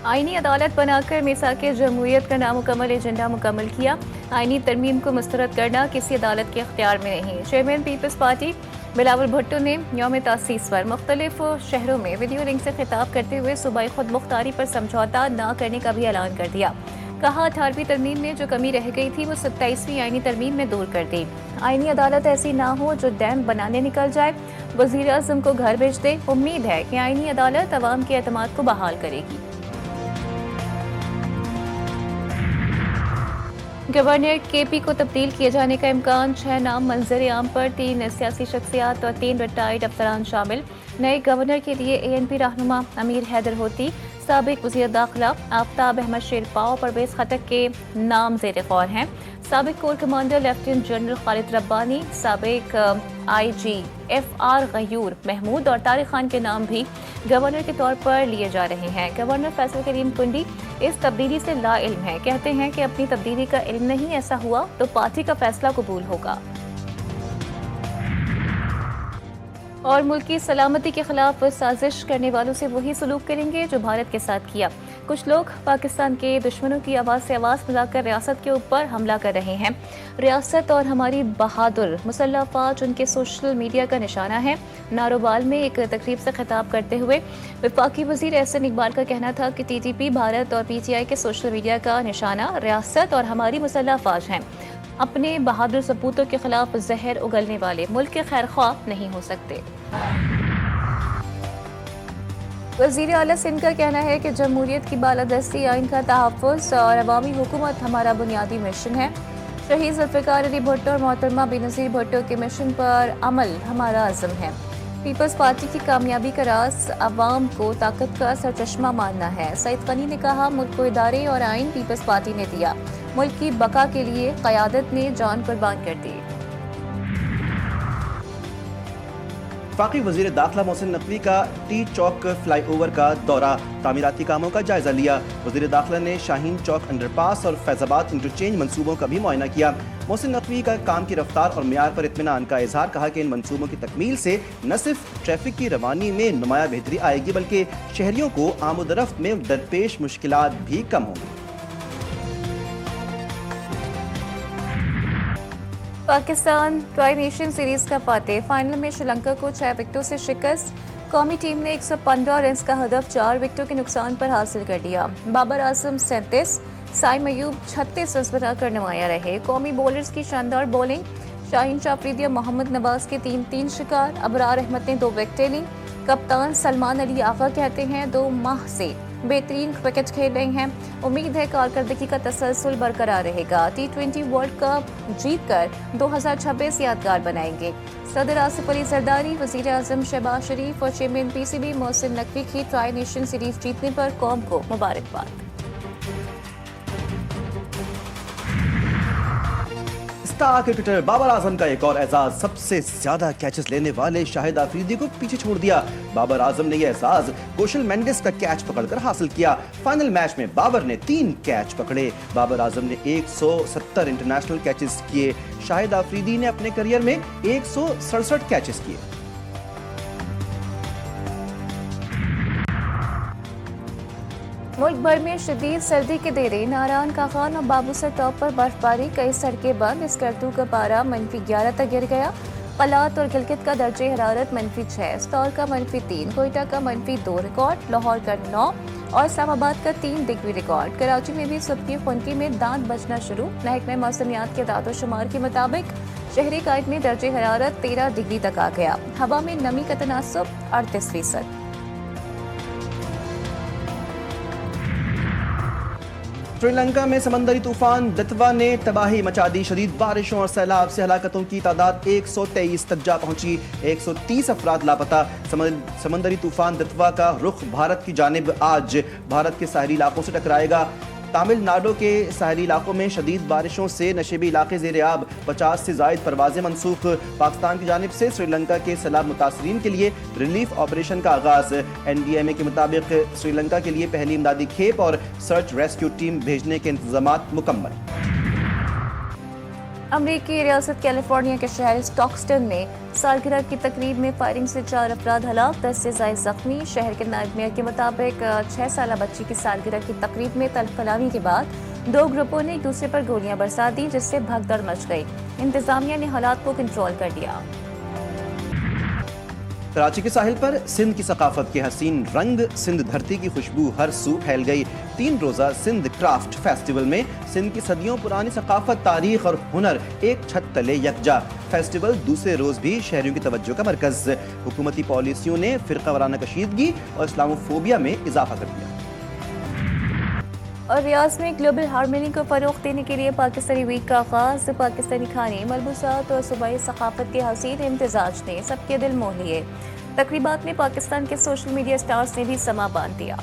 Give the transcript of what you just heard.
आईनी अदालत बनाकर मीसाक जमहूरियत का नामुकम्मल एजेंडा मुकम्मल किया। आईनी तरमीम को मुस्तरद करना किसी अदालत के इख्तियार में नहीं। चेयरमैन पीपल्स पार्टी बिलावल भुट्टो ने यौम तासीस पर मुख्तलिफ शहरों में वीडियो लिंक से खिताब करते हुए सूबाई खुद मुख्तारी पर समझौता न करने का भी ऐलान कर दिया। कहा 18वीं तरमीम में जो कमी रह गई थी वो 27वीं आईनी तरमीम में दूर कर दी। आईनी अदालत ऐसी ना हो जो डैम बनाने निकल जाए, वज़ीर आज़म को घर भेज दे। उम्मीद है कि आईनी अदालत अवाम के एतमाद को बहाल करेगी। गवर्नर केपी को तब्दील किए जाने का इम्कान। 6 नाम मंजर आम पर, 3 सियासी शख्सियात और 3 रिटायर्ड अफसरान शामिल। नए गवर्नर के लिए ANP रहनुमा अमीर हैदर होती, साबिक वज़ीर दाखिला आफ्ताब अहमद शेरपा और परवेज खटक के नाम ज़ेर गौर हैं। साबिक core commander lieutenant general Khalid Rabbani, साबिक IG FR गयूर महमूद और तारिक खान के नाम भी गवर्नर के तौर पर लिए जा रहे हैं। गवर्नर फैसल करीम कुंडी इस तब्दीली से ला इल्म है, कहते हैं कि अपनी तब्दीली का इल्म नहीं, ऐसा हुआ तो पार्टी का फैसला कबूल होगा। और मुल्क की सलामती के खिलाफ साजिश करने वालों से वही सलूक करेंगे जो भारत के साथ किया। कुछ लोग पाकिस्तान के दुश्मनों की आवाज़ से आवाज़ मिलाकर रियासत के ऊपर हमला कर रहे हैं। रियासत और हमारी बहादुर मुसल्लह फ़ौज उनके सोशल मीडिया का निशाना है। नारोबाल में एक तकरीब से खिताब करते हुए वफाकी वज़ीर एहसन इकबाल का कहना था कि TTP भारत और PTI के सोशल मीडिया का निशाना रियासत और हमारी मुसल्लह फ़ौज हैं। अपने बहादुर सपूतों के खिलाफ जहर उगलने वाले मुल्क के खैर ख्वाह नहीं हो सकते। वज़ीर आला सिंध का कहना है कि जमहूरियत की बालादस्ती, आइन का तहफ़्फ़ुज़ और अवामी हुकूमत हमारा बुनियादी मिशन है। शहीद ज़ुल्फ़िकार अली भुट्टो और मोहतरमा बेनज़ीर भुट्टो के मिशन पर अमल हमारा अज़्म है। पीपल्स पार्टी की कामयाबी का राज अवाम को ताकत का सरचश्मा मानना है। सईद गनी ने कहा, मुल्क को इदारे और आइन पीपल्स पार्टी ने दिया, मुल्क की बका के लिए क़यादत ने जान कुर्बान कर दी। वफाकी वज़ीर दाखिला मोहसिन नकवी का टी चौक फ्लाई ओवर का दौरा, तामीराती कामों का जायजा लिया। वज़ीर दाखिला ने शाहीन चौक अंडरपास और फैज़ाबाद इंटरचेंज मंसूबों का भी मुआयना किया। मोहसिन नकवी का काम की रफ्तार और मियार पर इत्मीनान का इजहार, कहा कि इन मंसूबों की तकमील से न सिर्फ ट्रैफिक की रवानी में नुमाया बेहतरी आएगी बल्कि शहरियों को आमदरफ्त में दरपेश मुश्किलात भी कम होंगी। पाकिस्तान ट्राई नेशन सीरीज का फातेह, फाइनल में श्रीलंका को 6 विकेटों से शिकस्त। कौमी टीम ने 115 रन का हदफ 4 विकेटों के नुकसान पर हासिल कर लिया। बाबर आजम 37, साइम अयूब 36 रन बनाकर नुमाया रहे। कौमी बॉलर्स की शानदार बॉलिंग, शाहीन शाफरीदी और मोहम्मद नवाज के 3 शिकार। अबरार अहमद ने 2 विकेटें लीं। कप्तान सलमान अली आगा कहते हैं 2 माह से बेहतरीन क्रिकेट खेल रहे हैं। उम्मीद है कारकर्दगी का तसलसल बरकरार रहेगा। T20 वर्ल्ड कप जीतकर 2026 यादगार बनाएंगे। सदर आसिफ अली जरदारी, वज़ीर आज़म शहबाज शरीफ और चेयरमैन PCB मोहसिन नकवी की ट्राई नेशन सीरीज जीतने पर कौम को मुबारकबाद। स्टार क्रिकेटर बाबर आजम का एक और एजाज, सबसे ज्यादा कैचेस लेने वाले शाहिद आफरीदी को पीछे छोड़ दिया। बाबर आजम ने यह एजाज कोशल मेंडिस का कैच पकड़कर हासिल किया। फाइनल मैच में बाबर ने 3 कैच पकड़े। बाबर आजम ने 170 इंटरनेशनल कैचेस किए। शाहिद आफरीदी ने अपने करियर में 167 कैचेस किए। मुल्क भर में शदीद सर्दी के देरे, नारायण काखान और बाबूसर टॉप पर बर्फबारी, कई सड़कें बंद। स्कर्दू का पारा -11 तक गिर गया। पलात और गिलगित का दर्जे हरारत -6, स्टोर का -3, कोयटा का -2 रिकॉर्ड, लाहौर का 9 और इस्लामाबाद का 3 डिग्री रिकॉर्ड। कराची में भी सुबह खुनकी में दांत बजना शुरू। महकमे मौसमियात के दादो शुमार के मुताबिक शहरी कायद में दर्जे हरारत 13 डिग्री तक आ गया। हवा में नमी का तनासब 38%। श्रीलंका में समंदरी तूफान दतवा ने तबाही मचा दी। शदीद बारिशों और सैलाब से हलाकतों की तादाद 123 तक जा पहुंची। 130 अफराद लापता। समंदरी तूफान दतवा का रुख भारत की जानिब आज भारत के साहली इलाकों से टकराएगा। तमिलनाडु के साहली इलाकों में शदीद बारिशों से नशेबी इलाके ज़ेर-ए-आब, 50 से ज़ायद परवाज़ें मनसूख। पाकिस्तान की जानिब से श्रीलंका के सैलाब मुतासरीन के लिए रिलीफ ऑपरेशन का आगाज़। NDMA के मुताबिक श्रीलंका के लिए पहली इमदादी खेप और सर्च रेस्क्यू टीम भेजने के इंतजामात मुकम्मल। امریکی ریاست کیلیفورنیا کے شہر اسٹاکسٹن میں سالگرہ کی تقریب میں فائرنگ سے 4 افراد ہلاک، 10 سے زائد زخمی۔ شہر کے نائب میئر کے مطابق 6 سالہ بچی کی سالگرہ کی تقریب میں تلف کلامی کے بعد 2 گروپوں نے ایک دوسرے پر گولیاں برسا دیں، جس سے بھگدڑ مچ گئی۔ انتظامیہ نے حالات کو کنٹرول کر لیا۔ کراچی کے ساحل پر سندھ کی ثقافت کے حسین رنگ، سندھ دھرتی کی خوشبو ہر سو پھیل گئی۔ 3 روزہ سندھ کرافٹ فیسٹیول میں سندھ کی صدیوں پرانی ثقافت، تاریخ اور ہنر ایک چھت تلے یکجا۔ فیسٹیول دوسرے روز بھی شہریوں کی توجہ کا مرکز۔ حکومتی پالیسیوں نے فرقہ وارانہ کشیدگی اور اسلامو فوبیا میں اضافہ کر دیا۔ اور ریاض میں گلوبل ہارمونی کو فروغ دینے کے لیے پاکستانی ویک کا آغاز۔ پاکستانی کھانے، ملبوسات اور صوبائی ثقافت کے حسین امتزاج نے سب کے دل موہ لیے۔ تقریبات میں پاکستان کے سوشل میڈیا اسٹارز نے بھی سما باندھ دیا۔